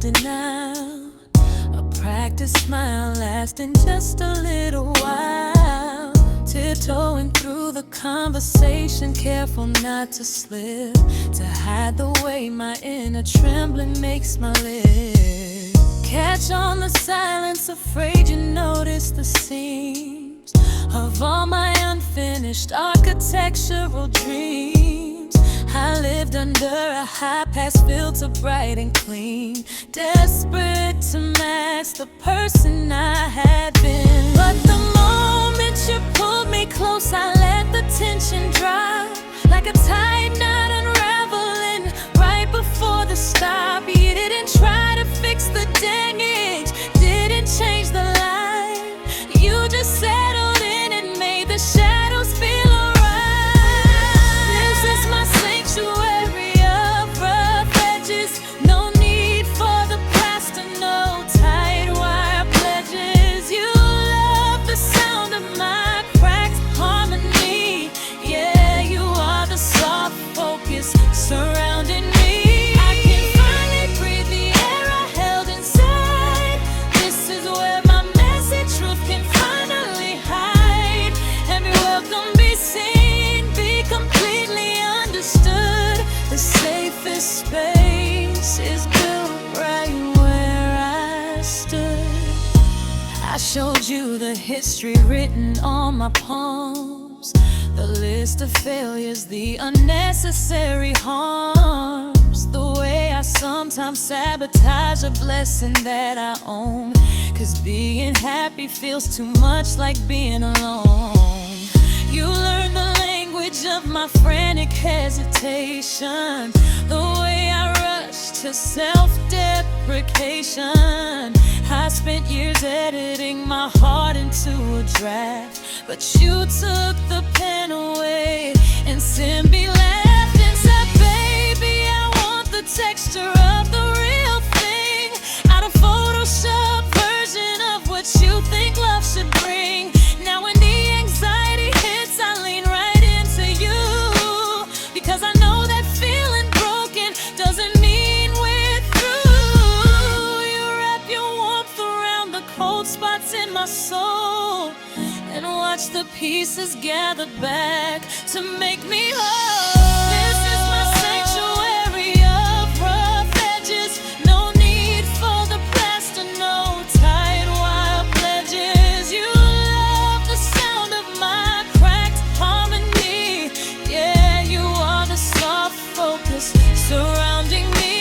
something out. A practice smile lasting just a little while. Tiptoeing through the conversation, careful not to slip, to hide the way my inner trembling makes my lips catch on the silence, afraid you notice the seams of all my unfinished architectural dreams. I lived under a high-pass filter, bright and clean, desperate to match the person I had been. But the moment you pulled me close, I let the tension drop, like a tight knot unraveling right before the stop. You didn't try to fix the damage, didn't change the light. You just settled in and made the shadows feel alright. This is my sanctuary of rough edges. No need for the plaster, no tight wire pledges. You love the sound of my cracked harmony. Yeah, you are the soft focus surrounding me. I can finally breathe the air I held inside. This is where my messy truth can finally hide and be welcome, be seen, be completely understood. The safest space is built right where I stood. I showed you the history written on my palms, the list of failures, the unnecessary harms, the way I sometimes sabotage a blessing that I own, 'cause being happy feels too much like being alone. You learn the language of my frantic hesitation, the way I rush to self-deprecation. I spent years editing my heart into a draft, but you took the pen away and sent me left and said, baby, I want the texture of the real thing, not a Photoshop version of what you think love should bring. Now when the anxiety hits, I lean right into you, because I know that feeling broken doesn't mean we're through. You wrap your warmth around the cold spots in my soul and watch the pieces gather back to make me whole. This is my sanctuary of rough edges. No need for the plaster, no tight wire pledges. You love the sound of my cracked harmony. Yeah, you are the soft focus surrounding me.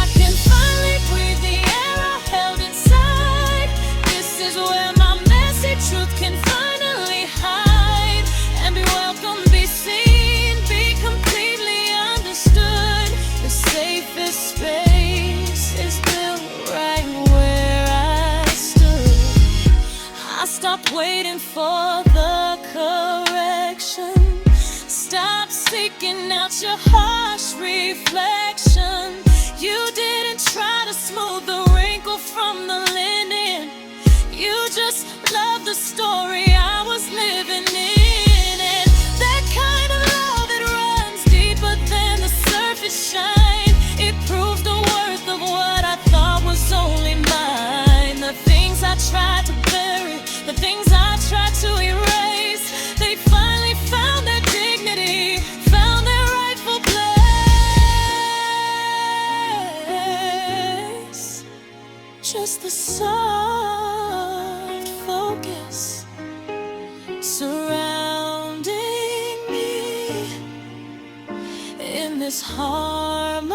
I can finally breathe the air I held inside. This is where my messy truth can finally hide and be welcome, be seen, be completely understood. The safest space is built right where I stood. I stopped waiting for the correction, stopped seeking out your harsh reflection. You didn't try to smooth the wrinkle from the linen, you just loved the story I was living in. And that kind of love, it runs deeper than the surface shine. It proves the worth of what I thought was only mine. The things I tried to bury, the things I tried to erase, they finally found their dignity, found their rightful place. Just the soft focus surrounding me in this harmony.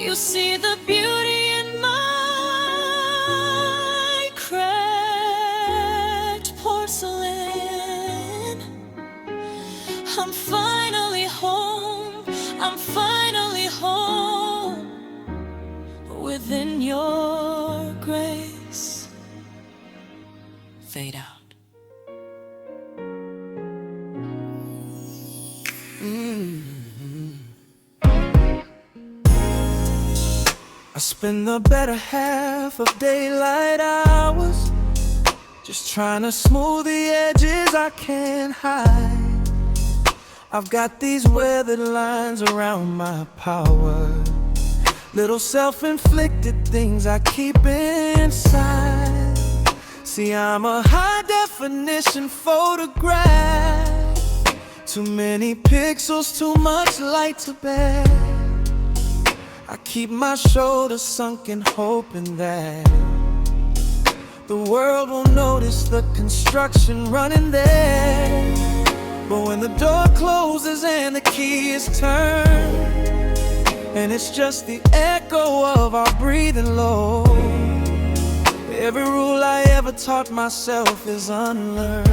You see the beauty in my cracked porcelain. I'm finally home, I'm finally home within your grace. Fade out. I spend the better half of daylight hours just trying to smooth the edges I can't hide. I've got these weathered lines around my power, Little self-inflicted things I keep inside. See, I'm a high-definition photograph. Too many pixels, too much light to bear. I keep my shoulders sunken, hoping that the world won't notice the construction running there. But when the door closes and the key is turned, and it's just the echo of our breathing low, every rule I ever taught myself is unlearned.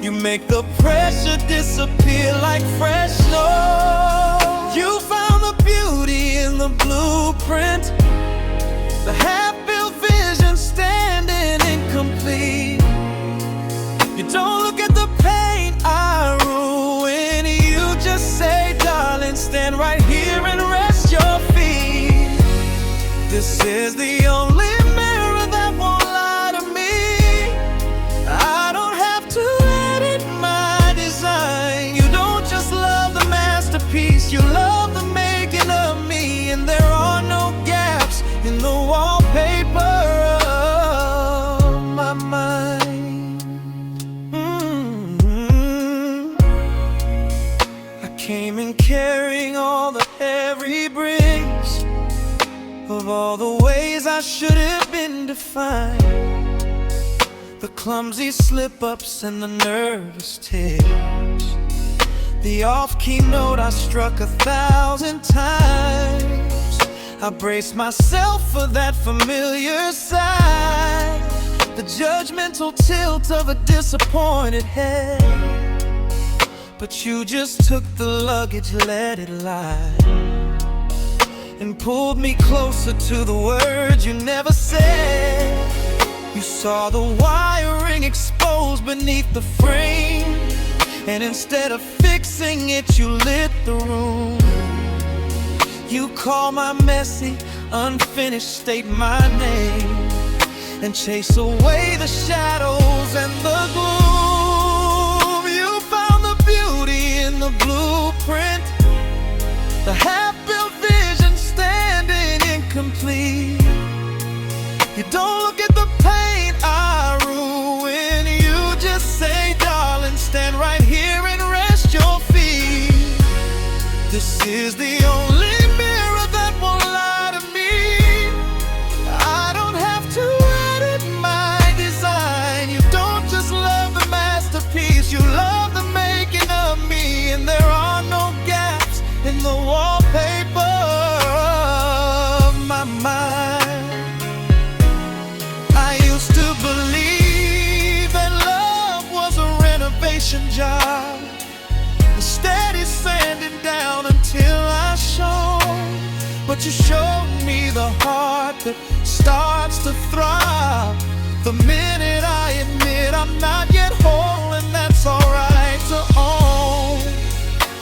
You make the pressure disappear like fresh snow. You found the beauty in the blueprint, the half-built vision standing incomplete. You don't look at the pain I ruin. You just say, darling, stand right here and rest your feet. This is the only mirror that won't lie to me. I don't have to edit my design. You don't just love the masterpiece, you love the making of me. And there are no gaps in the wallpaper of my mind. Came in carrying all the heavy bricks of all the ways I should have been defined, the clumsy slip-ups and the nervous tics, the off-key note I struck 1,000 times. I braced myself for that familiar side, the judgmental tilt of a disappointed head. But you just took the luggage, let it lie, and pulled me closer to the words you never said. You saw the wiring exposed beneath the frame, and instead of fixing it, you lit the room. You call my messy, unfinished state my name, and chase away the shadows and the gloom. The blueprint, the half-built vision standing incomplete. You don't look at the pain I ruin. You just say, darling, stand right here and rest your feet. This is the only mirror that won't lie to me. I don't have to edit my design. You don't just love the masterpiece, you love the making of me. And there are no gaps in the wallpaper of my mind. I used to believe that love was a renovation job, a steady sanding down until I showed. But you showed me the heart that starts to thrive the minute I admit I'm not yet whole, and that's alright to own.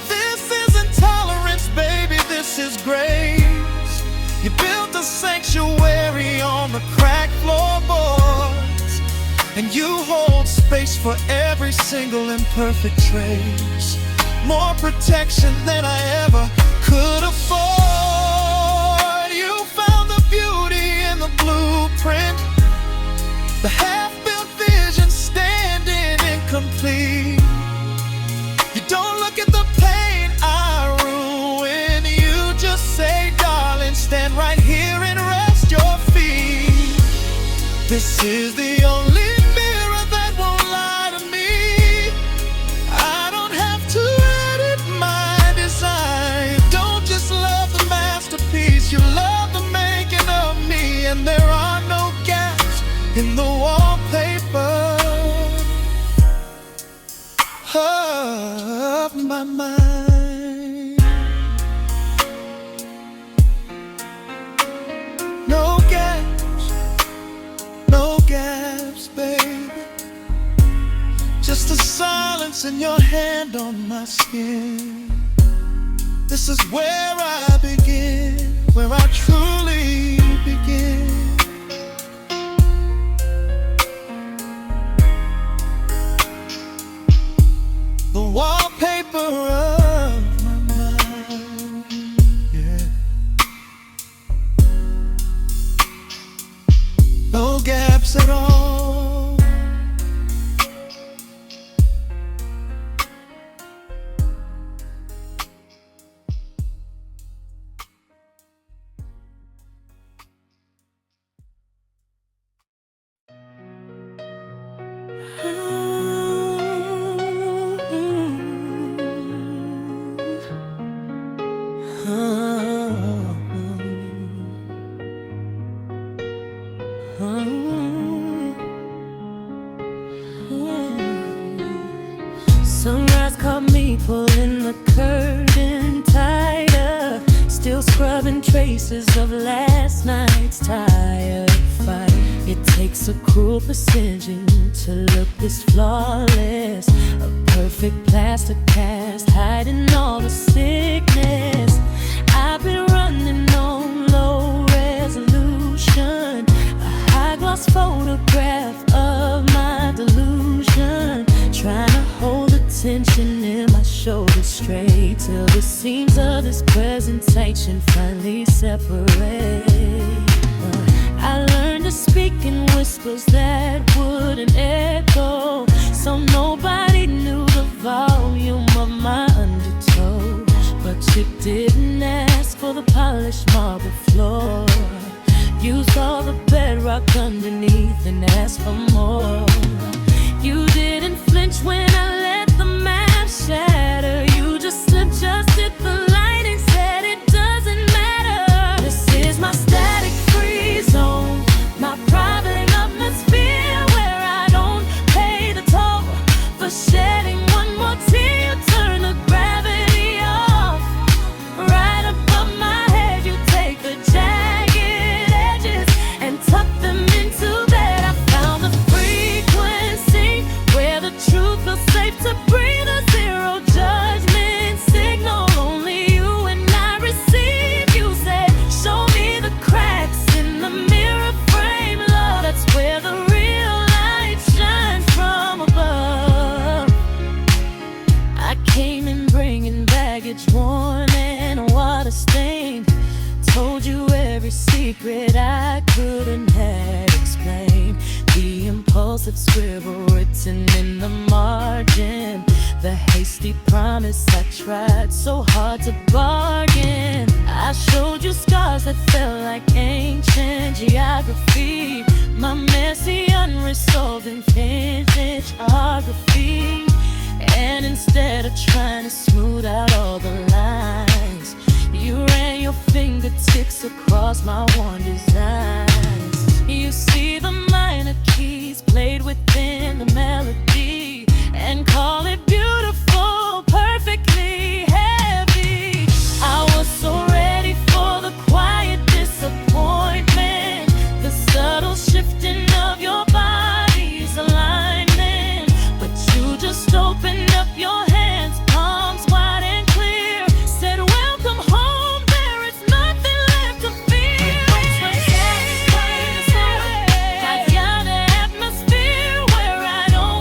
This isn't tolerance, baby, this is grace. You built a sanctuary on the cracked floorboards, and you hold space for every single imperfect trace. More protection than I ever could afford. You found the beauty in the blueprint, the half-built vision standing incomplete. You don't look at the pain I ruin. You just say, darling, stand right here and rest your feet. This is the only mirror that won't lie to me. I don't have to edit my design. You don't just love the masterpiece, you love the making of me. And there are no gaps in the wallpaper of my mind. No gaps, baby. Just a silence in your hand on my skin. This is where I begin, where I truly begin. The wallpaper of my mind, yeah. Sunrise caught me pulling the curtain tighter, still scrubbing traces of last night's tired fight. It takes a cruel precision to look this flawless, a perfect plaster cast hiding all the sickness. I've been running on low resolution, a high gloss photograph of my delusion, trying to hold the tension in my shoulders straight till the seams of this presentation finally separate. I learned to speak in whispers that wouldn't echo, so nobody knew the volume of my undertow. But you didn't ask for the polished marble floor, used all the bedrock underneath and asked for more. You didn't flinch when I let the map shatter, you just adjusted the lighting, said it doesn't matter. This is my static free zone, my private atmosphere where I don't pay the toll for shedding one more tear. You turn the gravity off, right above my head you take the jagged edges and tuck them into bed. I found the frequency where the truth feels safe to breathe, a zero judgment signal only you and I receive. You said show me the cracks in the mirror frame, love, that's where the real light shines from above. I came in bringing baggage worn and water stained, told you every secret I couldn't have explained, the impulsive scribble written in the margin, the hasty promise I tried so hard to bargain. I showed you scars that felt like ancient geography, my messy unresolved vintage geography. And instead of trying to smooth out all the lines, you ran your fingertips across my worn designs. You see the minor keys played within the melody and call it beautiful, perfectly heavy. I was so ready for the quiet disappointment, the subtle shifting of your body's alignment, but you just opened up your hands, palms wide and clear, said welcome home, there is nothing left to fear. Got the atmosphere where I don't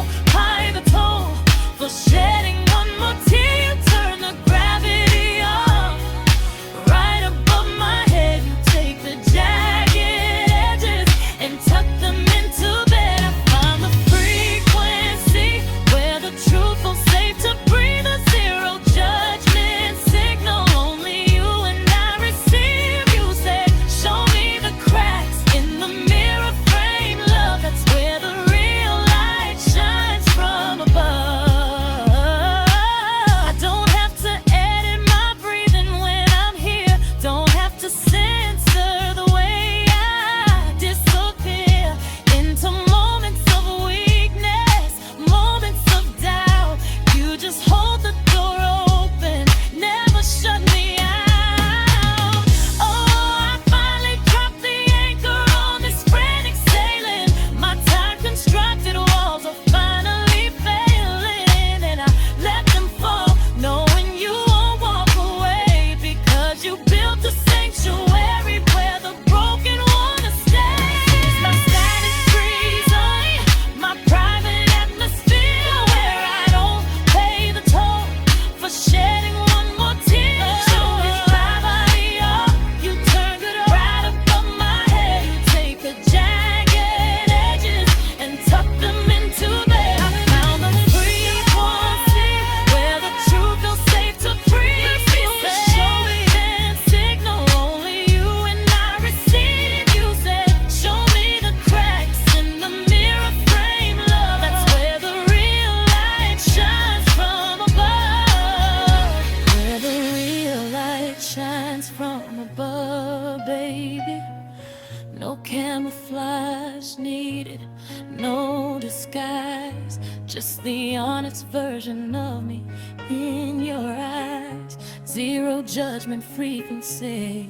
just the honest version of me in your eyes. Zero judgment frequency.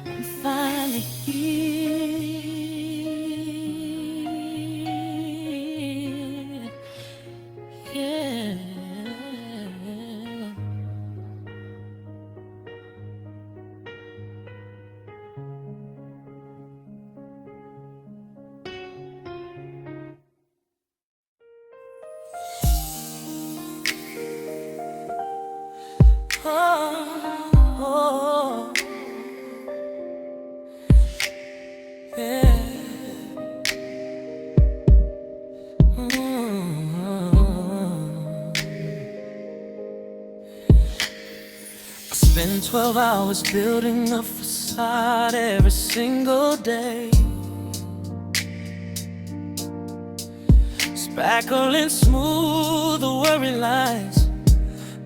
I'm finally here. Yeah. Oh, yeah. I spend 12 hours building a facade every single day, spackling smooth the worry lines,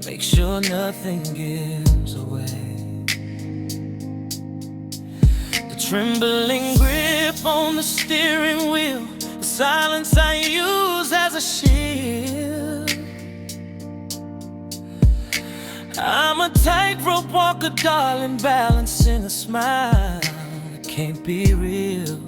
make sure nothing gives away. The trembling grip on the steering wheel, the silence I use as a shield. I'm a tightrope walker, darling, balancing a smile that can't be real.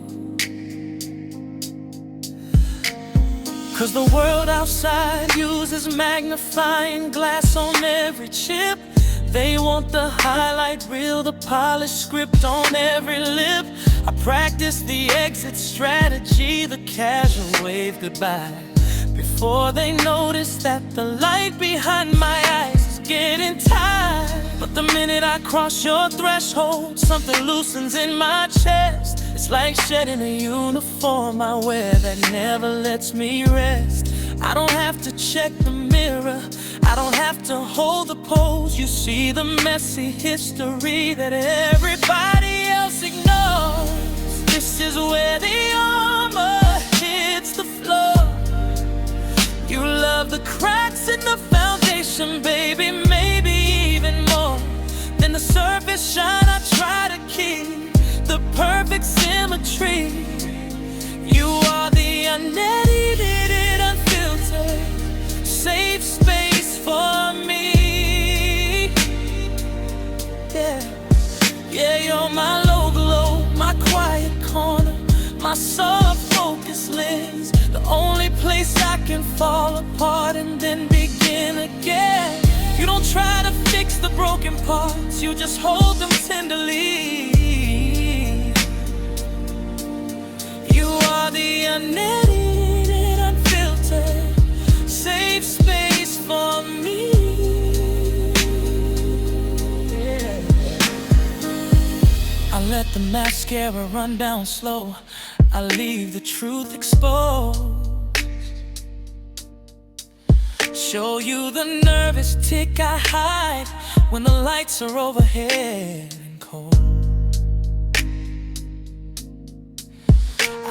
'Cause the world outside uses magnifying glass on every chip. They want the highlight reel, the polished script on every lip. I practice the exit strategy, the casual wave goodbye, before they notice that the light behind my eyes is getting tired. But the minute I cross your threshold, something loosens in my chest. It's like shedding a uniform I wear that never lets me rest. I don't have to check the mirror, I don't have to hold the pose. You see the messy history that everybody else ignores. This is where the armor hits the floor. You love the cracks in the foundation, baby, maybe even more than the surface shine I try to keep the perfect symmetry. You are the unedited, unfiltered, safe space for me. Yeah, yeah, you're my low glow, my quiet corner, my soft focus lens, the only place I can fall apart and then begin again. You don't try to fix the broken parts, you just hold them tenderly. You are the unedited, unfiltered, safe space for me. Yeah. I let the mascara run down slow, I leave the truth exposed. Show you the nervous tick I hide when the lights are overhead and cold.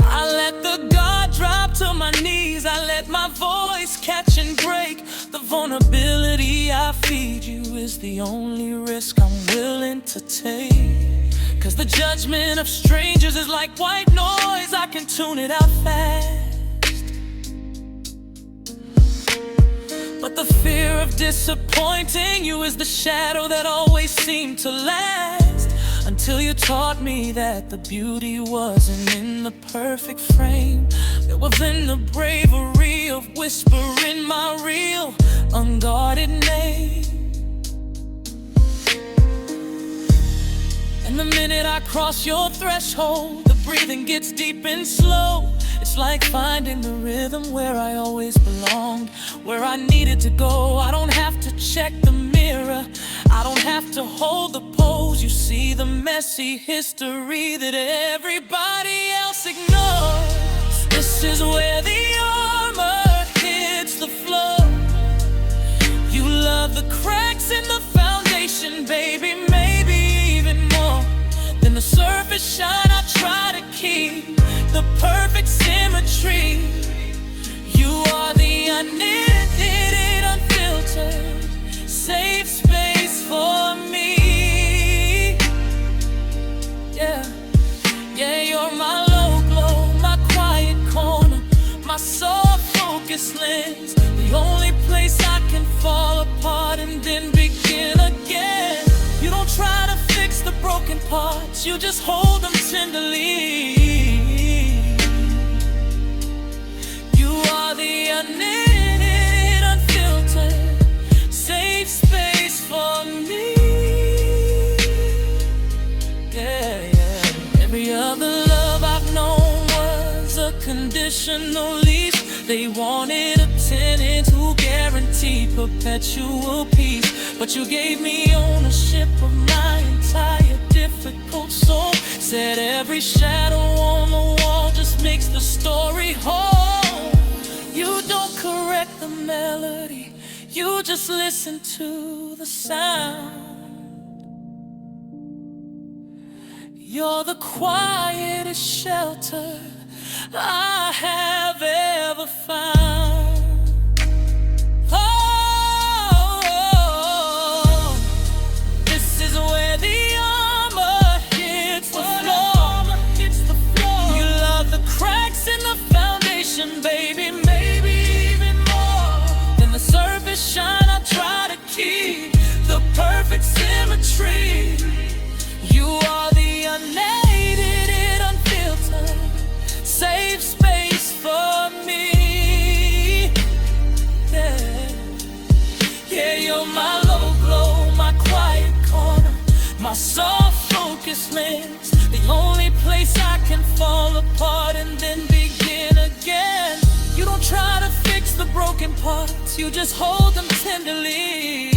I let the guard drop to my knees, I let my voice catch and break. The vulnerability I feed you is the only risk I'm willing to take. 'Cause the judgment of strangers is like white noise, I can tune it out fast. But the fear of disappointing you is the shadow that always seemed to last, until you taught me that the beauty wasn't in the perfect frame. It was in the bravery of whispering my real, unguarded name. And the minute I cross your threshold, the breathing gets deep and slow. It's like finding the rhythm where I always belonged, where I needed to go. I don't have to check the mirror, I don't have to hold the pose. You see the messy history that everybody else ignores. This is where the armor hits the floor. You love the cracks in the foundation, baby, maybe even more than the surface shine I try to keep the perfect symmetry. You are the unedited, unfiltered, safe space for me. Yeah, yeah, you're my low glow, my quiet corner, my soft focus lens, the only place I can fall apart and then begin again. You don't try to fix the broken parts, you just hold them tenderly. You are the unedited, unfiltered, safe space for me. Yeah. Every other love I've known was a conditional lease. They wanted a tenant who guaranteed perpetual peace, but you gave me ownership of my entire difficult soul. Said every shadow on the wall just makes the story whole. You don't correct the melody, you just listen to the sound. You're the quietest shelter I have ever found. Oh, this is where the armor hits the floor. You love the cracks in the foundation, baby, maybe even more than the surface shine. I try to keep the perfect symmetry. You are the unedited, unfiltered, safe space for me. Yeah, yeah, you're my low glow, my quiet corner, my soft focus lens, the only place I can fall apart and then begin again. You don't try to fix the broken parts, you just hold them tenderly.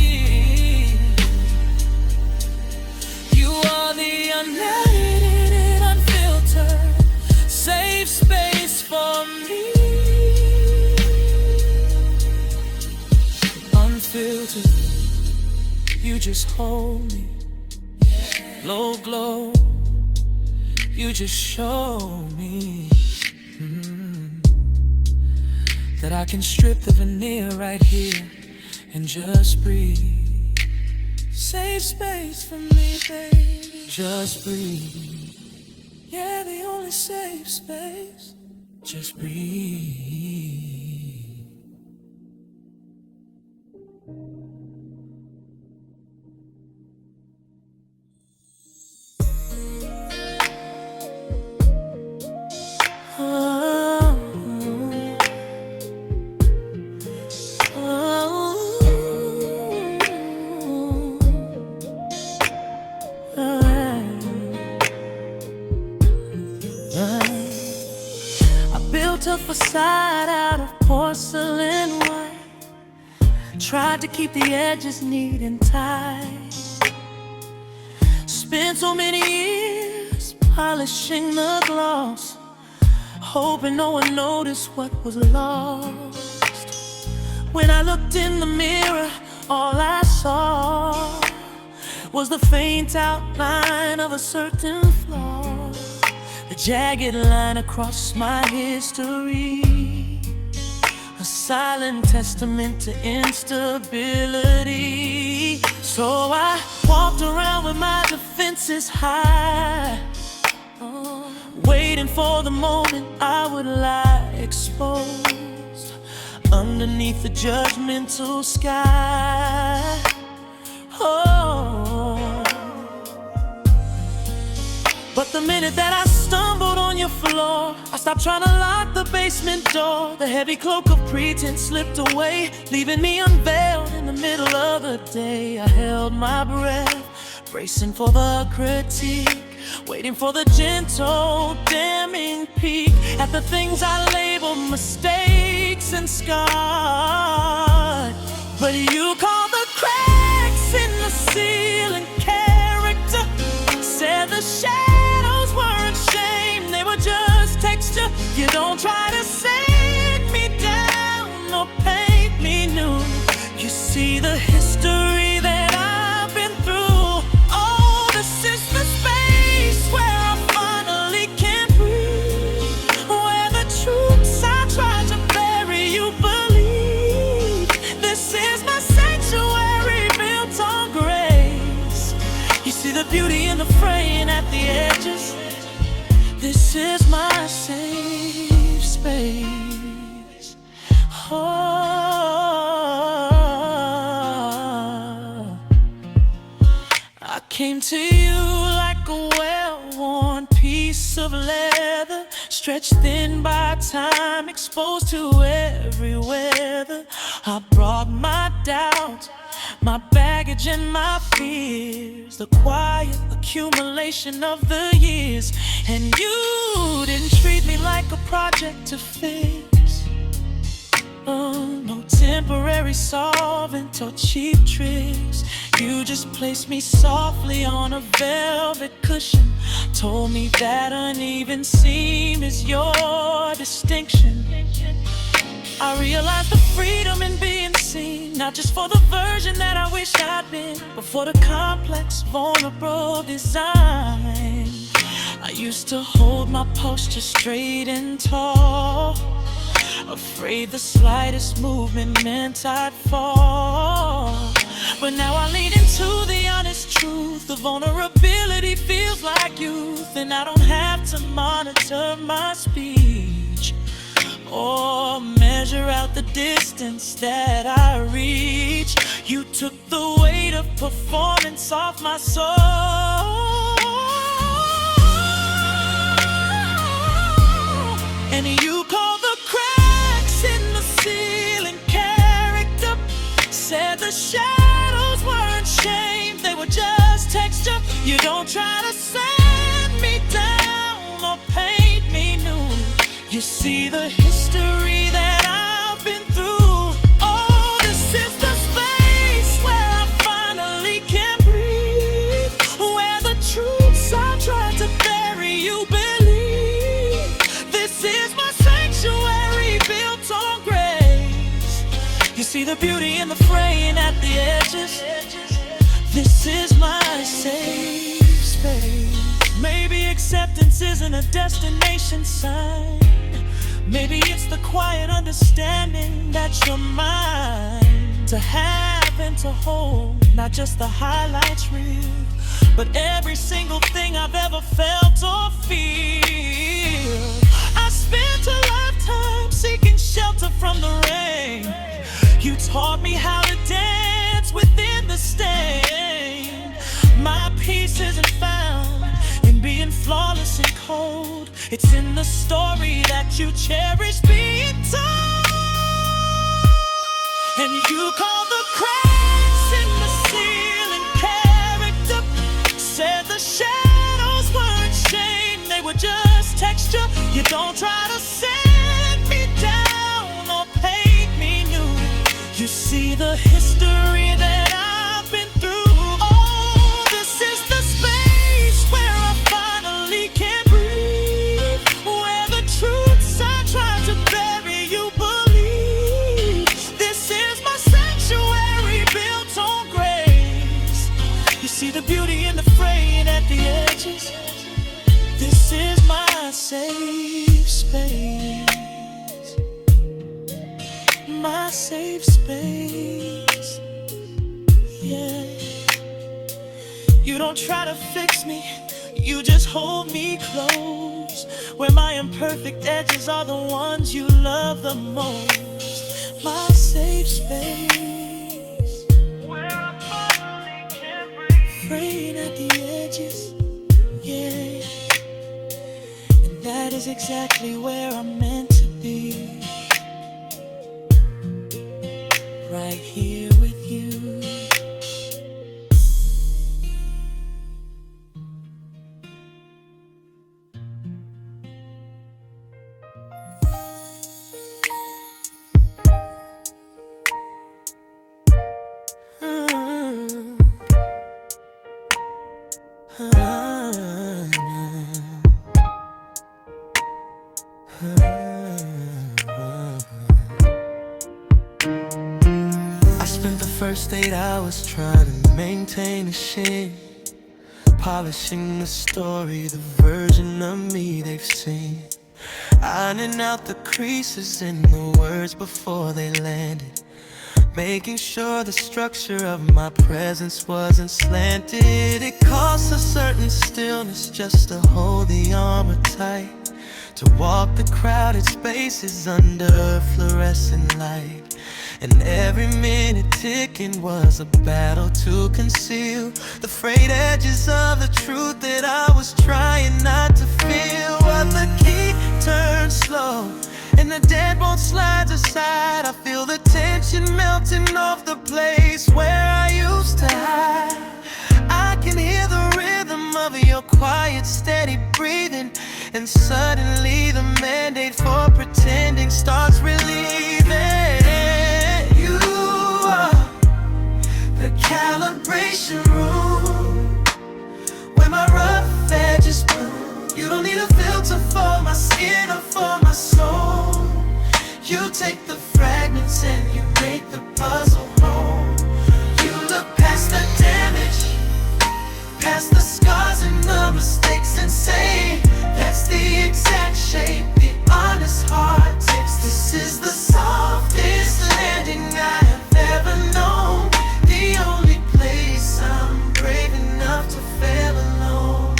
You are the unedited, unfiltered, safe space for me. Unfiltered, you just hold me. Low glow, you just show me that I can strip the veneer right here and just breathe. Save space for me, baby. Just breathe. Yeah, the only safe space. Just breathe. A facade out of porcelain white, tried to keep the edges neat and tight. Spent so many years polishing the gloss, hoping no one noticed what was lost. When I looked in the mirror, all I saw was the faint outline of a certain flaw, a jagged line across my history, a silent testament to instability. So I walked around with my defenses high, waiting for the moment I would lie exposed underneath the judgmental sky. Oh, but the minute that I stumbled on your floor, I stopped trying to lock the basement door. The heavy cloak of pretense slipped away, leaving me unveiled in the middle of the day. I held my breath, bracing for the critique, waiting for the gentle, damning peek at the things I labeled mistakes and scarred. But you call the cracks in the ceiling character, said the shadows weren't shame, they were just texture. You don't try to sink me down or paint me new. You see the history that I've been through. Oh, this is the space where I finally can breathe, where the truths I tried to bury you believe. This is my sanctuary built on grace. You see the beauty in the fraying at the edges. This is my safe space. Oh. came to you like a well-worn piece of leather, stretched thin by time, exposed to every weather. I brought my doubts, my baggage and my fears, the quiet accumulation of the years. And you didn't treat me like a project to fix. Oh, no temporary solvent or cheap tricks. You just placed me softly on a velvet cushion, told me that uneven seam is your distinction. I realized the freedom in being seen, not just for the version that I wish I'd been, but for the complex, vulnerable design. I used to hold my posture straight and tall, afraid the slightest movement meant I'd fall. But now I lean into the honest truth. The vulnerability feels like youth, and I don't have to monitor my speech or measure out the distance that I reach. You took the weight of performance off my soul, and you called the cracks in the ceiling character. Said the shadows weren't shame, they were just texture. You don't try to sand me down or paint me new. You see the history that I've been through. Oh, this is the space where I finally can breathe, where the truths I tried to bury you believe. This is my sanctuary built on grace. You see the beauty in the fraying at the edges. This is my safe space. Maybe acceptance isn't a destination sign. Maybe it's the quiet understanding that you're mine, to have and to hold, not just the highlights reel, but every single thing I've ever felt or feel. I spent a lifetime seeking shelter from the rain. You taught me how to dance within the stain. My peace isn't found in being flawless and cold. It's in the story that you cherish being told. And you call the cracks in the ceiling character. Said the shadows weren't shame, they were just texture. You don't try to set me down or paint me new. You see the history that I've been through. Oh, this is the space where I finally can breathe, where the truths I tried to bury you believe. This is my sanctuary built on grace. You see the beauty in the fraying at the edges. This is my safe space, my safe space. Yeah. You don't try to fix me, you just hold me close, where my imperfect edges are the ones you love the most. My safe space, where I finally can breathe, fraying at the edges. Yeah. And that is exactly where I'm meant to be, right here with you. I spent the first 8 hours trying to maintain a sheen, polishing the story, the version of me they've seen, ironing out the creases in the words before they landed, making sure the structure of my presence wasn't slanted. It costs a certain stillness just to hold the armor tight, to walk the crowded spaces under fluorescent light. And every minute ticking was a battle to conceal the frayed edges of the truth that I was trying not to feel. But the key turns slow and the deadbolt slides aside. I feel the tension melting off the place where I used to hide. I can hear the rhythm of your quiet, steady breathing. And suddenly the mandate for pretending starts relieving. You are the calibration room where my rough edges bloom. You don't need a filter for my skin or for my soul. You take the fragments and you make the puzzle whole. You look past the damage, past the scars and the mistakes, and say that's the exact shape the honest heart takes. This is the softest landing I have ever known, the only place I'm brave enough to fail alone.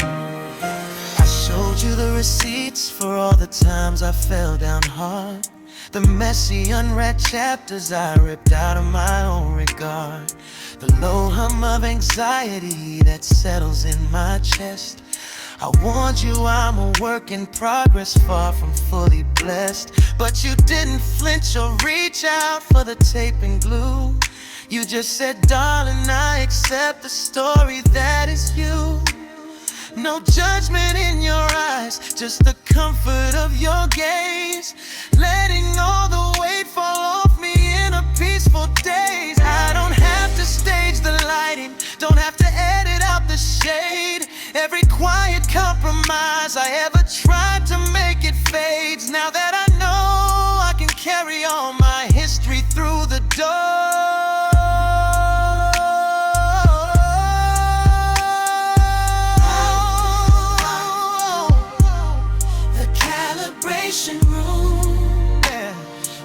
I showed you the receipts for all the times I fell down hard, the messy unread chapters I ripped out of my own regard, the low hum of anxiety that settles in my chest. I warned you I'm a work in progress, far from fully blessed. But you didn't flinch or reach out for the tape and glue. You just said, darling, I accept the story that is you. No judgment in your eyes, just the comfort of your gaze, letting all the weight fall off me in a peaceful daze. I don't have to stage the lighting, don't have to edit out the shade. Every quiet compromise I ever tried to make it fades. Now that I know I can carry all my history through the door. The calibration room, yeah,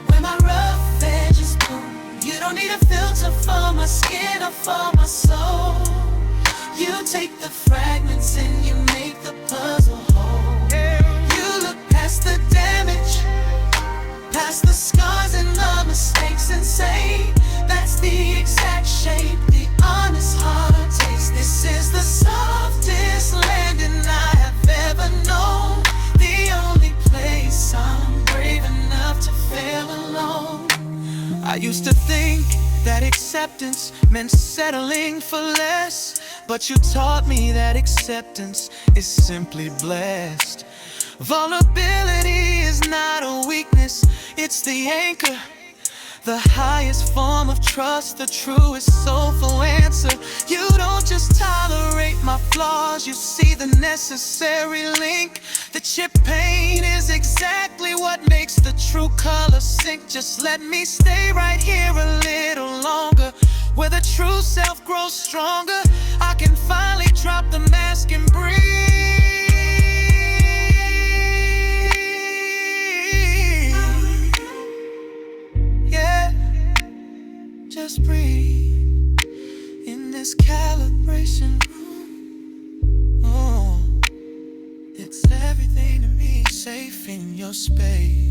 where my rough edges bloom. You don't need a filter for my skin or for my soul. You take the fragments and you make the puzzle whole. You look past the damage, past the scars and the mistakes, and say that's the exact shape the honest heart takes. This is the softest landing I have ever known, the only place I'm brave enough to fail alone. I used to think that acceptance meant settling for less, but you taught me that acceptance is simply blessed. Vulnerability is not a weakness, it's the anchor, the highest form of trust, the truest soulful answer. You don't just tolerate my flaws, you see the necessary link. The chip paint is exactly what makes the true color sink. Just let me stay right here a little longer, where the true self grows stronger. I can finally drop the mask and breathe. Yeah, just breathe in this calibration room. Oh, it's everything to me, safe in your space.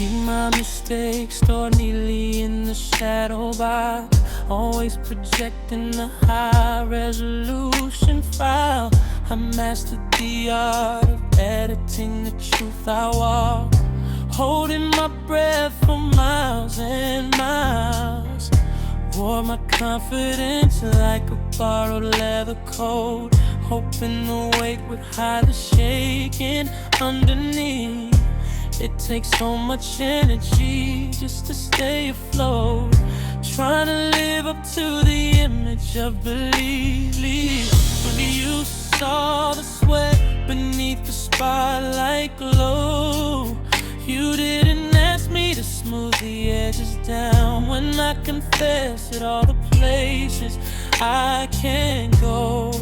Keep my mistakes stored neatly in the shadow box, always projecting the high resolution file. I mastered the art of editing the truth I walk, holding my breath for miles and miles. Wore my confidence like a borrowed leather coat, hoping the weight would hide the shaking underneath. It takes so much energy just to stay afloat, trying to live up to the image of belief. When you saw the sweat beneath the spotlight glow, you didn't ask me to smooth the edges down when I confessed at all the places I can't go.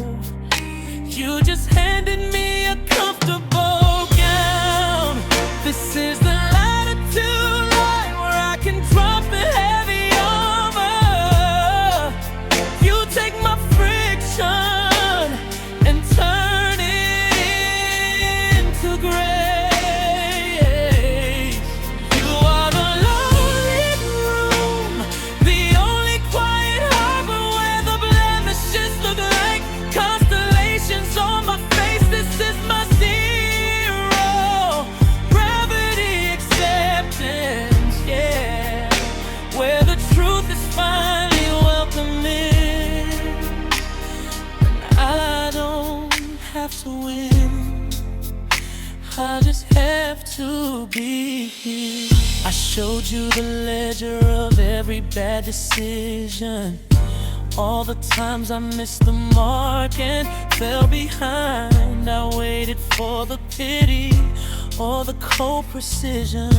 You just handed me a comfortable gown. This is the latitude line where I can drop the heavy armor. You take my friction and turn it into grace. You are the lonely room, the only quiet harbor where the blemishes look like constellations on my face. This is my zero gravity acceptance, yeah, where the truth is finally welcoming. I don't have to win, I just have to be here. I showed you the ledger of every bad decision, all the times I missed the mark and fell behind. I waited for the pity or the cold precision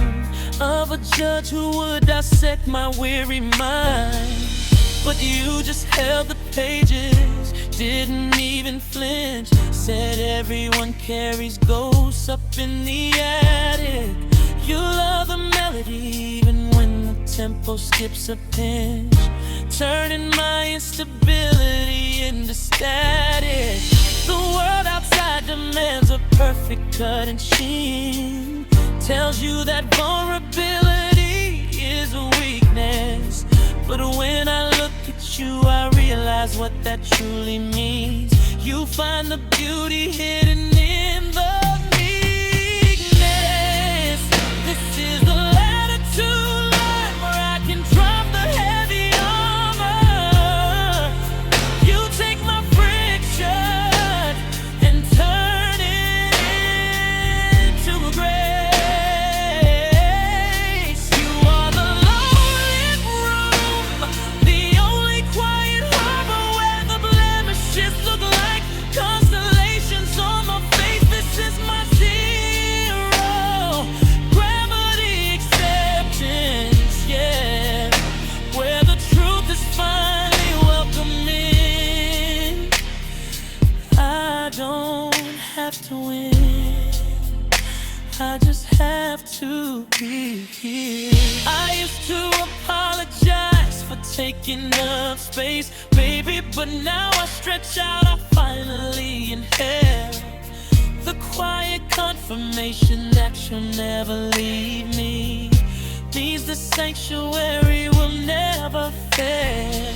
of a judge who would dissect my weary mind. But you just held the pages, didn't even flinch, said everyone carries ghosts up in the attic. You love the melody even when the tempo skips a pinch, turning my instability into static. The world outside demands a perfect cut and sheen, tells you that vulnerability is a weakness. But when I look at you, I realize what that truly means. You find the beauty hidden in the meekness. This is the latitude line where I can drop the heavy armor. You take my friction and turn it into grace. You are the lonely room, the only quiet harbor where the blemishes look like constellations on my face. This is my zero gravity acceptance, yeah, where the truth is finally welcoming. I don't have to win, I just have to be here. I used to apologize for taking up space, baby, but now I stretch out, I finally inhale the quiet confirmation that you'll never leave me. Means the sanctuary will never fail.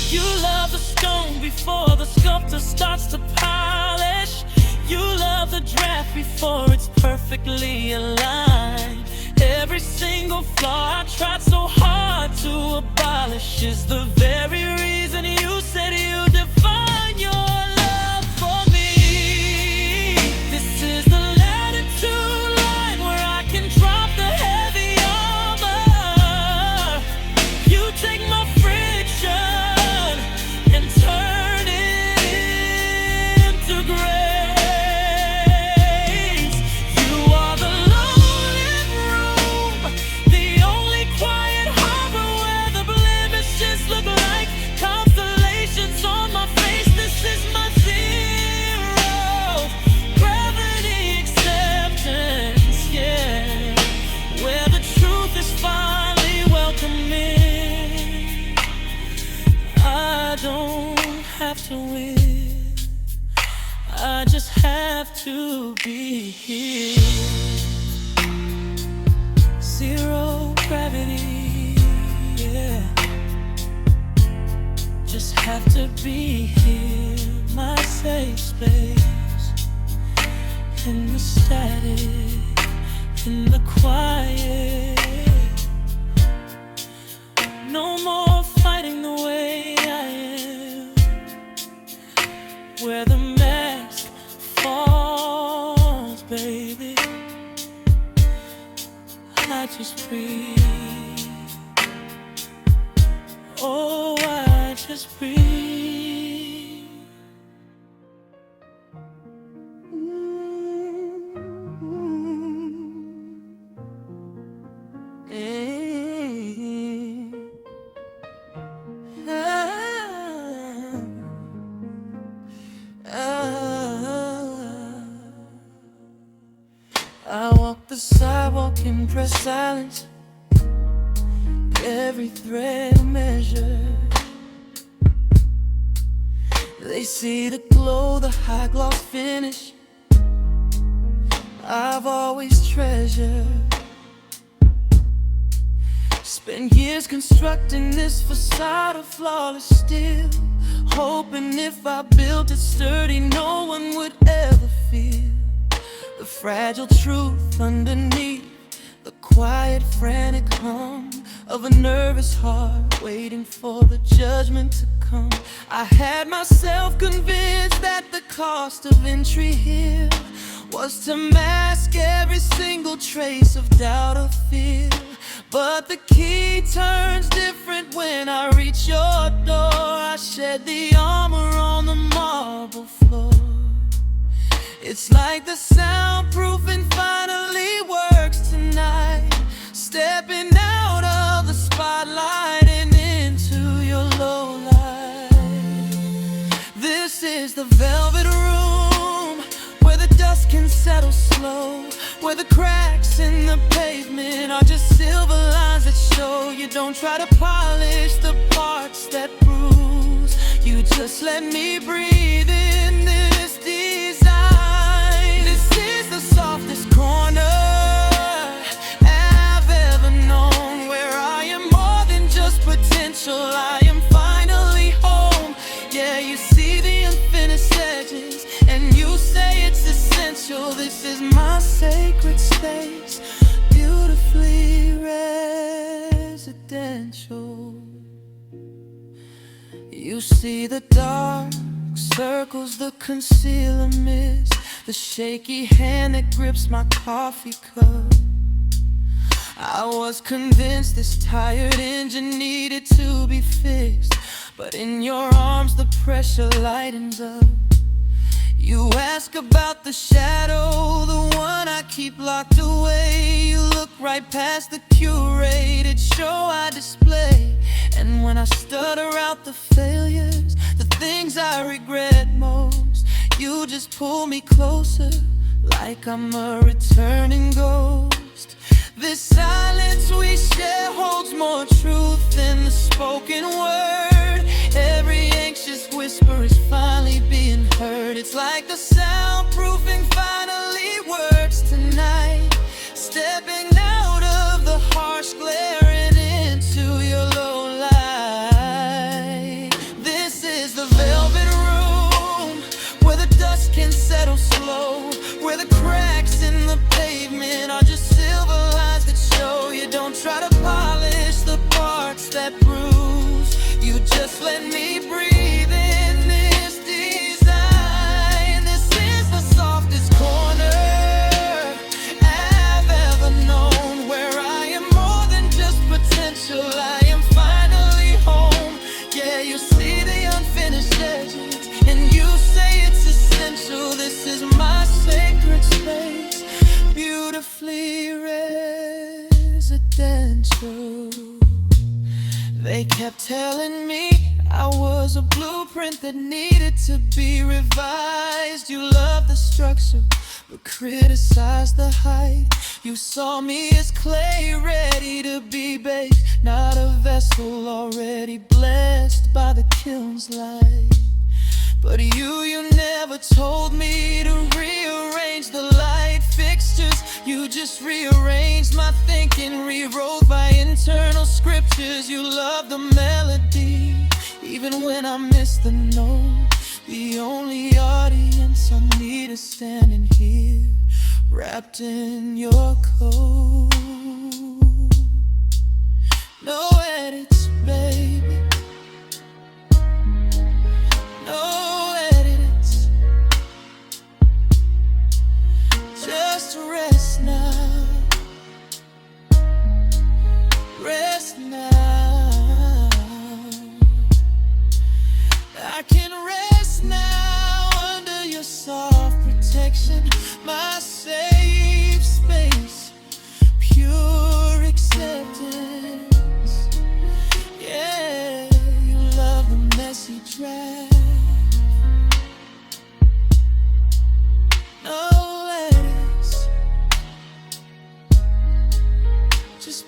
You love the stone before the sculptor starts to polish. You love the draft before it's perfectly aligned. Every single flaw I tried so hard to abolish is the very reason you said you define your love for me. This is the latitude line where I can drop the heavy armor. You take my friction and turn it into grace. You are the lonely room, the only quiet harbor where the blemishes look like constellations on my face. This is my zero gravity acceptance, yeah, where the truth is finally welcoming. I don't have to win, I just have to be here. Zero gravity, yeah, just have to be here. My safe space, in the static, in the quiet. No more fighting the way I am, where the I just breathe. Oh, I just breathe. I walk the sidewalk in press silence, every thread measured. They see the glow, the high gloss finish I've always treasured. Spent years constructing this facade of flawless steel, hoping if I built it sturdy no one would ever feel the fragile truth underneath, the quiet frantic hum of a nervous heart waiting for the judgment to come. I had myself convinced that the cost of entry here was to mask every single trace of doubt or fear. But the key turns different when I reach your door. I shed the armor on the marble floor. It's like the soundproofing finally works tonight. Stepping out of the spotlight and into your low light. This is the velvet room where the dust can settle slow, where the cracks in the pavement are just silver lines that show. You don't try to polish the parts that bruise, you just let me breathe in this design. This is the softest corner I've ever known, where I am more than just potential. I am finally home. Yeah, you see the unfinished edges and you say it's essential. This is my sacred space, beautifully residential. You see the dark circles, the concealer mist, the shaky hand that grips my coffee cup. I was convinced this tired engine needed to be fixed, but in your arms the pressure lightens up. You ask about the shadow, the one I keep locked away. You look right past the curated show I display. And when I stutter out the failures, the things I regret most, you just pull me closer like I'm a returning ghost. This silence we share holds more truth than the spoken word. Every anxious whisper is finally being heard. It's like the soundproofing finally works tonight. Stepping out of the harsh glare and into your low light. This is the velvet room where the dust can settle slow, where the cracks in the pavement are just silver lines that show. You don't try to polish the parts that bruise, you just let me breathe in this design. This is the softest corner I've ever known, where I am more than just potential. I am finally home. Yeah, you see the unfinished edges and you say it's essential. This is my sacred space, beautifully residential. They kept telling me I was a blueprint that needed to be revised. You loved the structure but criticized the height. You saw me as clay ready to be baked, not a vessel already blessed by the kiln's light. But you never told me to rearrange the light fixtures. You just rearranged my thinking, rewrote my internal scriptures. You love the melody, even when I miss the note. The only audience I need is standing here, wrapped in your coat. No edits, baby. No edits. Just rest now.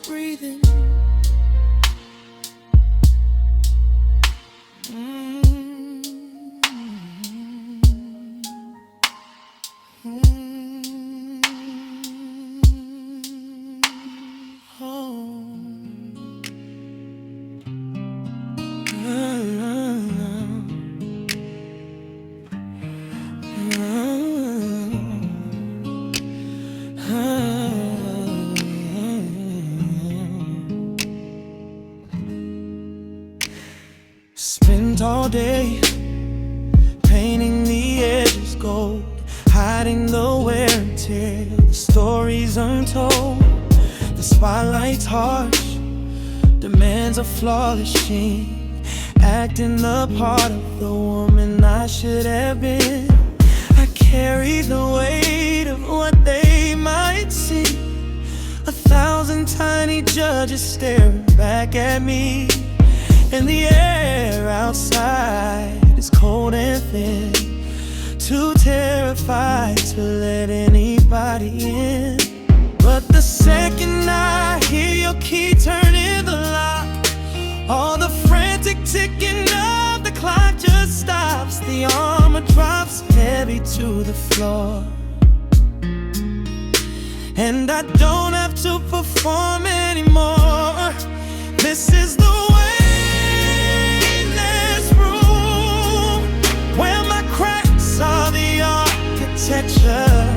breathing. Spent all day painting the edges gold, hiding the wear and tear, the stories untold. The spotlight's harsh, demands a flawless sheen, acting the part of the woman I should have been. I carry the weight of what they might see, 1,000 tiny judges staring back at me. And the air outside is cold and thin, too terrified to let anybody in. But the second I hear your key turning the lock, all the frantic ticking of the clock just stops. The armor drops heavy to the floor, and I don't have to perform anymore. This is the way where my cracks are the architecture.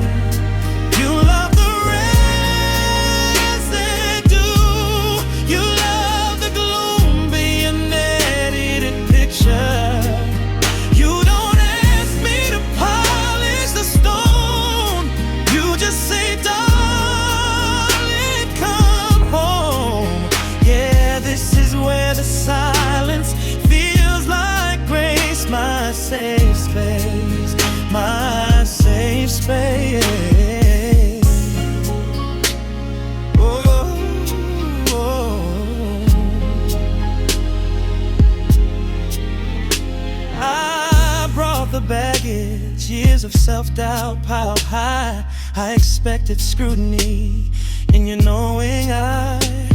You love the residue, you love the gloom being edited picture. You don't ask me to polish the stone, you just say, darling, come home. Yeah, this is where the silence feels like grace. My safe space, my safe space. Oh, oh. I brought the baggage, years of self-doubt piled high. I expected scrutiny in your knowing eye.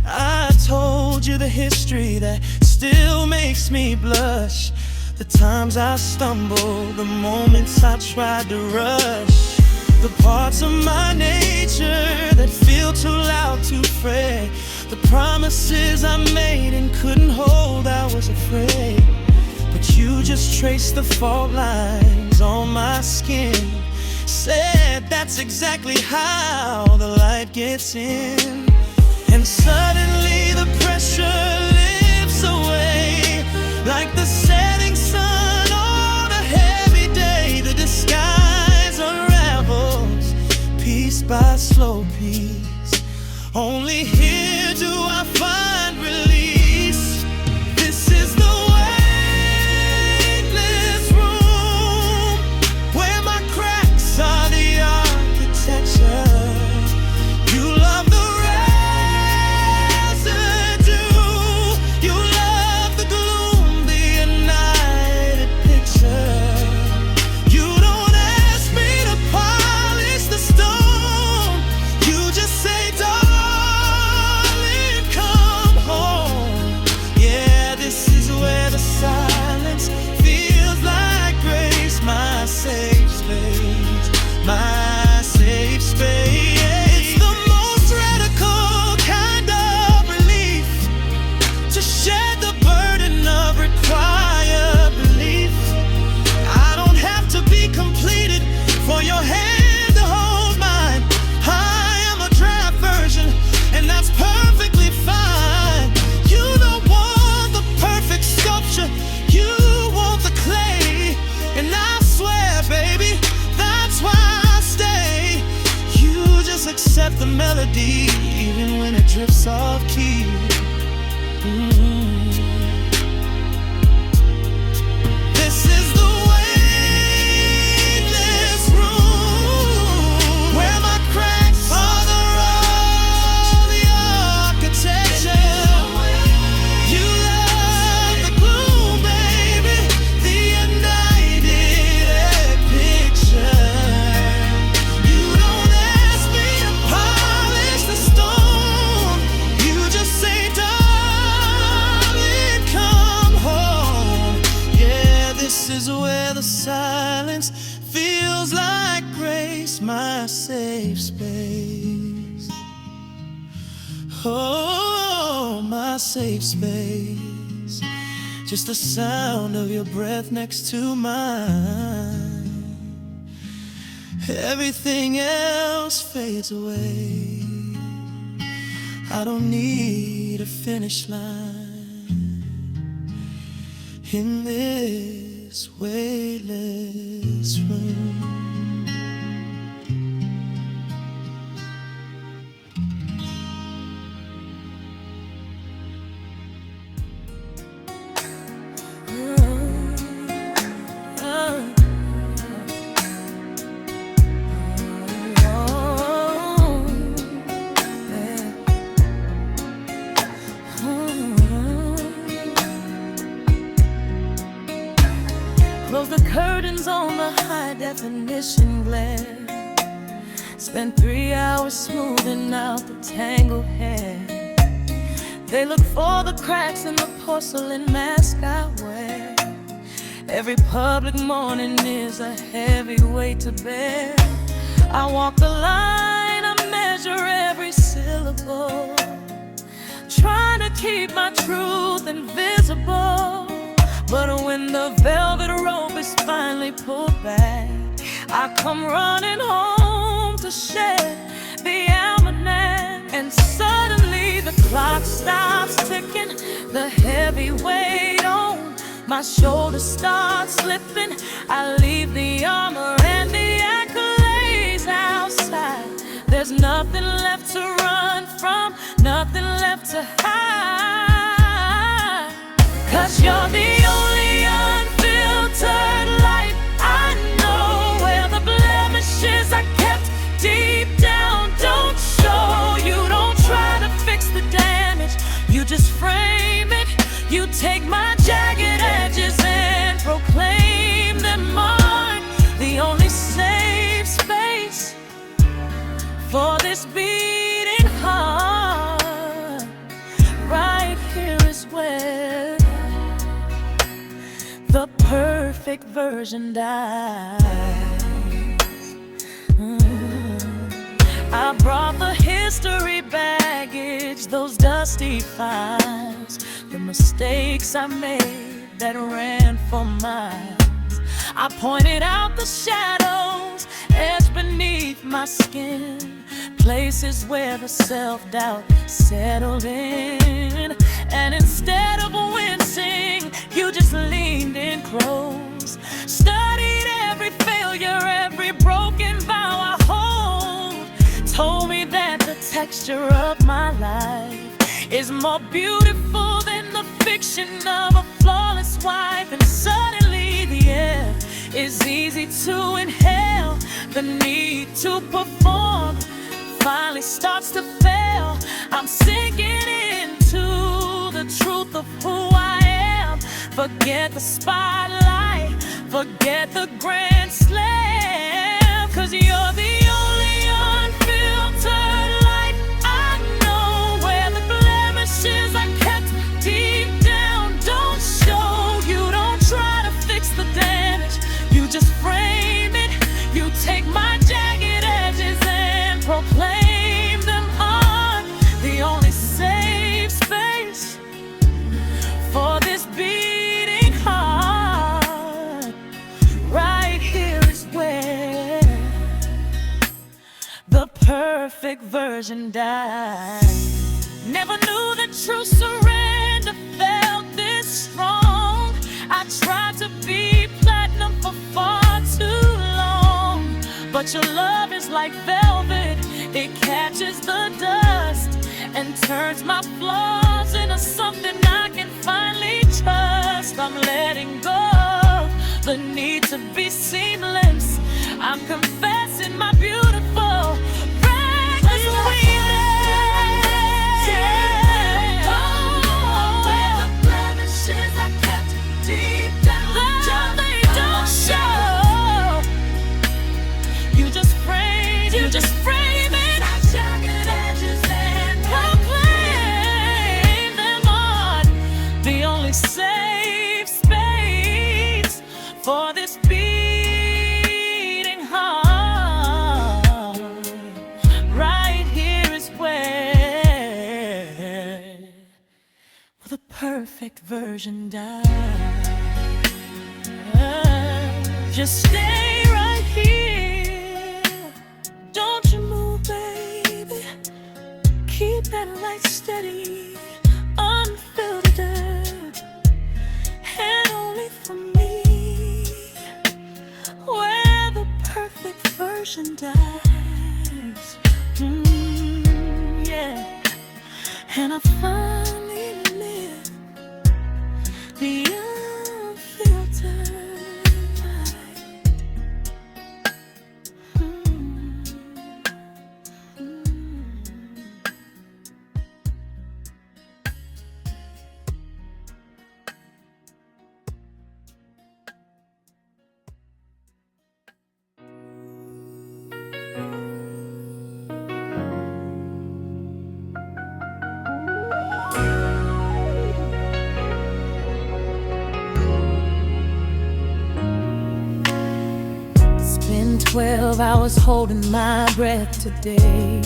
I told you the history that still makes me blush, the times I stumbled, the moments I tried to rush, the parts of my nature that feel too loud to fray, the promises I made and couldn't hold, I was afraid. But you just traced the fault lines on my skin, said that's exactly how the light gets in. And suddenly the pressure lifts away, like the setting sun on a heavy day. The disguise unravels piece by slow piece. Only here do I find release. This is the weightless room where my cracks are the architecture. You love the the melody, even when it drifts off key. This is the weightless room where my cracks are the architecture. You love the gloom, baby, the united picture. You don't ask me to polish the stone, Oh, my safe space, just the sound of your breath next to mine. Everything else fades away. I don't need a finish line in this weightless room. Close the curtains on the high-definition glare. Spent 3 hours smoothing out the tangled hair. They look for the cracks in the porcelain mask I wear. Every public morning is a heavy weight to bear. I walk the line, I measure every syllable, trying to keep my truth invisible. But when the velvet rope is finally pulled back, I come running home to shed the almanac. And suddenly the clock stops ticking, the heavy weight on my shoulders starts slipping. I leave the armor and the accolades outside. There's nothing left to run from, nothing left to hide. 'Cause you're the only unfiltered light I know, where the blemishes I kept deep down don't show. You don't try to fix the damage, you just frame it. You take my jagged edges and proclaim them mine. The only safe space for this beating heart, right here is where the perfect version dies. I brought the history baggage, those dusty files, the mistakes I made that ran for miles. I pointed out the shadows etched beneath my skin, places where the self-doubt settled in. And instead of wincing, you just leaned in close, studied every failure, every broken vow I hold, told me that the texture of my life is more beautiful than the fiction of a flawless wife. And suddenly the air is easy to inhale, the need to perform finally starts to fail. I'm sinking into the truth of who I am. Forget the spotlight, forget the grand slam, 'cause you're the only unfiltered light I know, where the blemishes I kept deep down don't show. You don't try to fix the damage, you just frame it. You take my jagged edges and proclaim them on. The only safe space for this beating heart, right here is where the perfect version died. Never knew that true surrender felt this strong. I tried to be platinum for far too long, but your love is like velvet, it catches the dust and turns my flaws into something I can finally trust. I'm letting go of the need to be seamless, I'm confessing my beautiful reckless weakness. Where the blemishes I kept deep down, they don't show. You just frame it, jagged edges and proclaim them on. The only safe space for this beating heart. perfect version die. Just stay right here. Don't you move, baby. Keep that light steady. Unfiltered. And only for me. Where the perfect version dies. Yeah. And I finally live the unfiltered life. Spend 12 hours holding my breath today,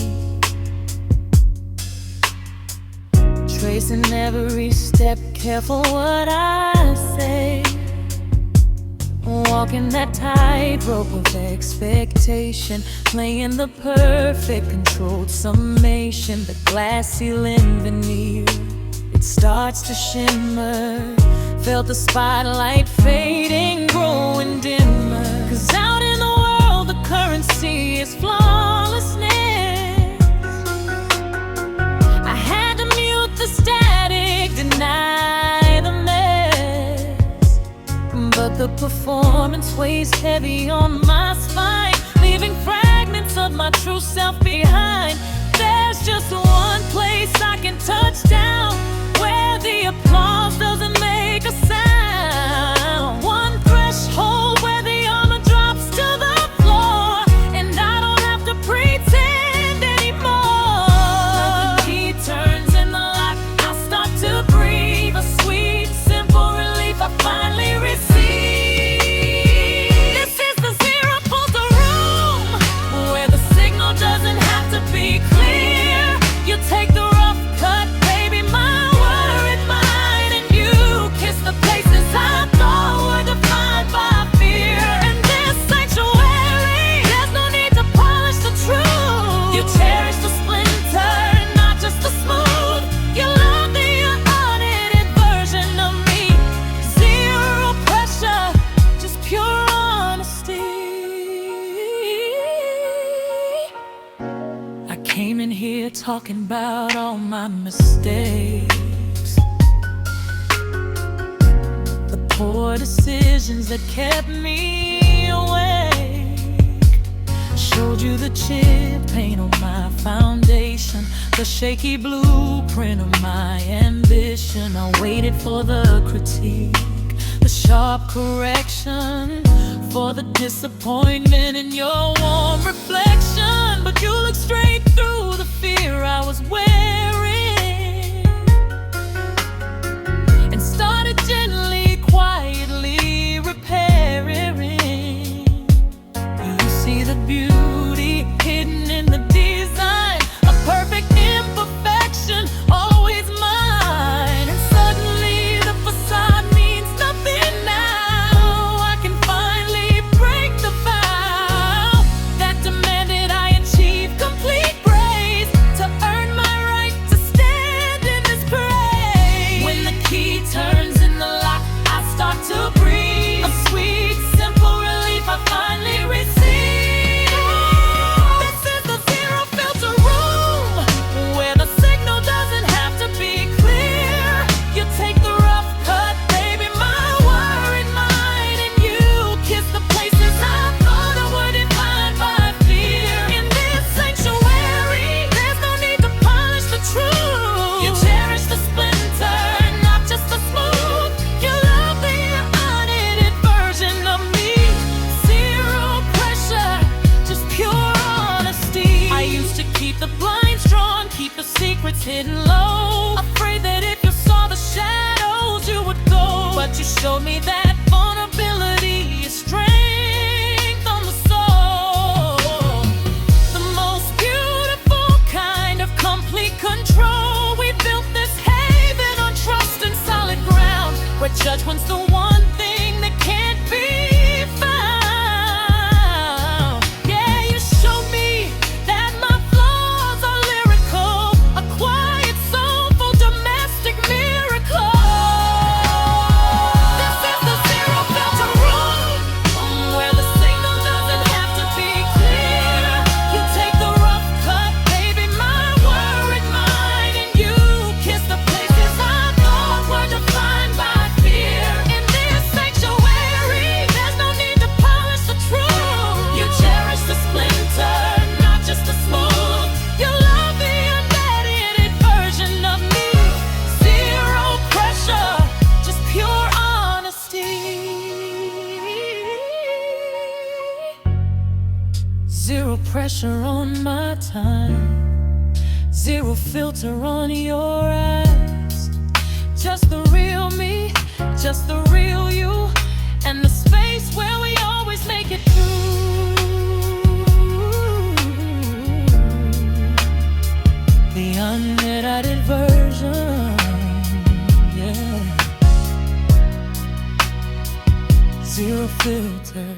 tracing every step, careful what I say, walking that tightrope of expectation, playing the perfect controlled summation. The glass ceiling veneer, it starts to shimmer. Felt the spotlight fading, growing dimmer. 'Cause out in the world the currency is flawlessness. I had to mute the static, deny the mess, but the performance weighs heavy on my spine, leaving fragments of my true self behind. There's just one place I can touch down, where the applause doesn't make a sound. One threshold where the armor drops to the floor, and I don't have to pretend anymore. When the key turns in the lock, I start to breathe. A sweet, simple relief I finally receive. This is the zero filter room, where the signal doesn't have to be clear. You take the rough cut, baby, my word and mine, and you kiss the places I thought were defined by fear. In this sanctuary, there's no need to polish the truth. You cherish the splinter, not just the smooth. You love the unedited version of me. Zero pressure, just pure honesty. I came in here talking about all my mistakes, the poor decisions that kept me awake. Showed you the chip paint on my foundation, the shaky blueprint of my ambition. I waited for the critique, the sharp correction, for the disappointment in your warm reflection. But you looked straight through the fear I was wearing, and started gently, quietly repairing. You see the beauty hidden in the design, a perfect imperfection, always mine. And suddenly the facade means nothing now. I can finally break the vow that demanded I achieve complete grace to earn my right to stand in this parade. When the key turns in the lock, I start to breathe. A sweet, simple relief I finally receive. This is the zero filter room, where the signal doesn't have to be clear. You take the rough cut, baby, my word and mine, and you kiss the places I thought I were defined by fear. In this sanctuary, there's no need to polish the truth. You cherish the splinter, not just the smooth. You love the unedited version of me. Zero pressure, just pure honesty. I used to keep the blinds drawn, keep the secrets hidden low, afraid that if you saw the shadows you would go. But you showed me that vulnerability is strength on the soul. The most beautiful kind of complete control. We built this haven on trust and silence. Judgment's the one thing that can't be found. Yeah, you show me that my flaws are lyrical, a quiet, soulful, domestic miracle. This is the zero filter room, where the signal doesn't have to be clear. You take the rough cut, baby, my worried mind, and you kiss the places I thought were defined by fear. In this sanctuary, there's no need to polish the truth. You cherish the splinter, not just the smooth. You love the unedited version of me. Zero pressure, just pure honesty. Zero pressure on my time. Zero filter on your eyes. Just the real me, just the real you, and the space where we always make it through. The unedited version, yeah. Zero filter.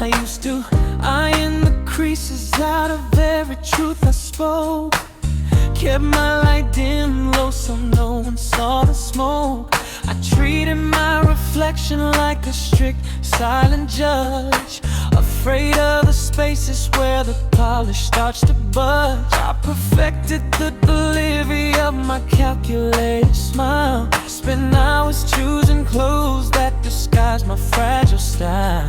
I used to iron the creases out of every truth I spoke. Kept my light dim low so no one saw the smoke. I treated my reflection like a strict, silent judge, afraid of the spaces where the polish starts to budge. I perfected the delivery of my calculated smile. Spent hours choosing clothes that disguise my fragile style.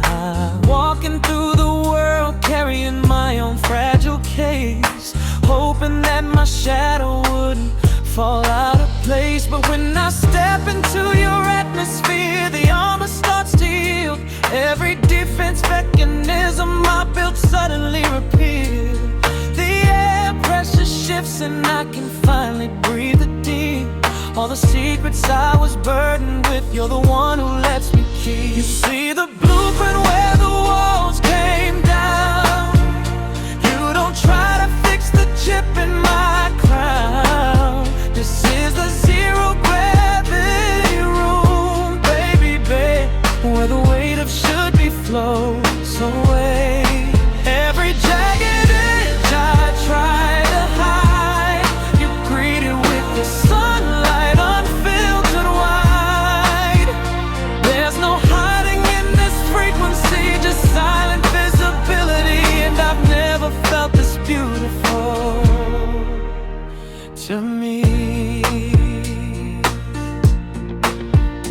Walking through the world carrying my own fragile case, hoping that my shadow wouldn't fall out of place. But when I step into your atmosphere, the armor starts to yield. Every defense mechanism I built suddenly repeared. The air pressure shifts and I can finally breathe it deep. All the secrets I was burdened with, you're the one who lets me keep. You see the blueprint where the walls came down. You don't try to fix the chip in my crown. This is the zero gravity room, baby, babe, where the weight of should be flows away. Every jagged edge I try to hide, you greet it with the sunlight unfiltered wide. There's no hiding in this frequency, just silent visibility, and I've never felt this beautiful to me.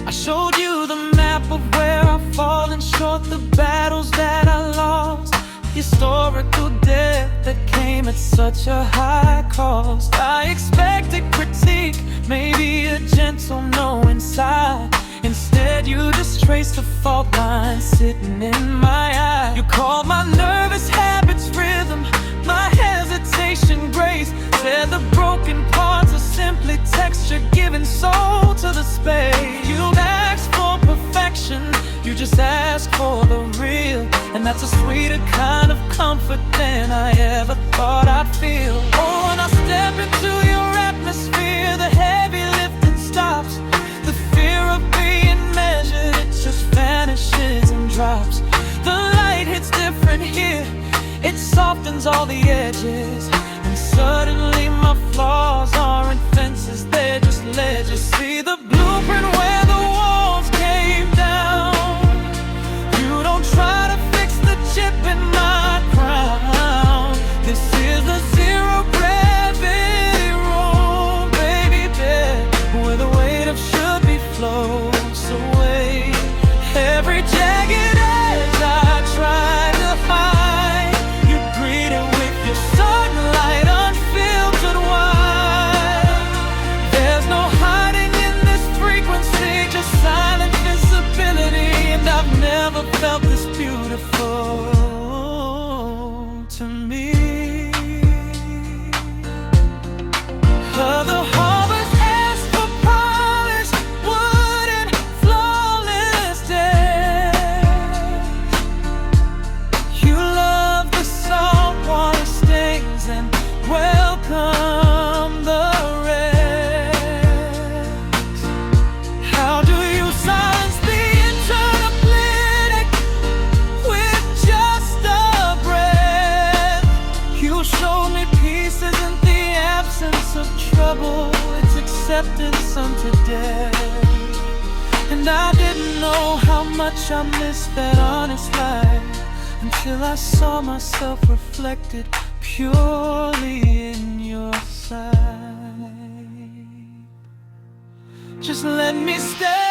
I showed you the map of where I've fallen short, the battles that I lost, historical death that came at such a high cost. I expected critique, maybe a gentle no inside. Instead you just traced the fault line sitting in my eye. You called my nervous habits rhythm, my hesitation grace. Said the broken parts are simply texture giving soul to the space. You asked for perfection, you just asked for the real, and that's a sweeter kind of comfort than I ever thought I'd feel. Oh, when I step into your atmosphere, the heavy lifting stops. The fear of being measured, it just vanishes and drops. The light hits different here, it softens all the edges, and suddenly my flaws aren't fences, they're just ledges. See the blueprint where the walls came down. You don't try to fix the chip in my crown. This is the zero gravity room, baby, babe, where the weight of should be flows away. Every jagged edge I try to hide, you greet it with your sunlight unfiltered wide. There's no hiding in this frequency, acceptance unto death. And I didn't know how much I missed that honest life until I saw myself reflected purely in your sight. Just let me stay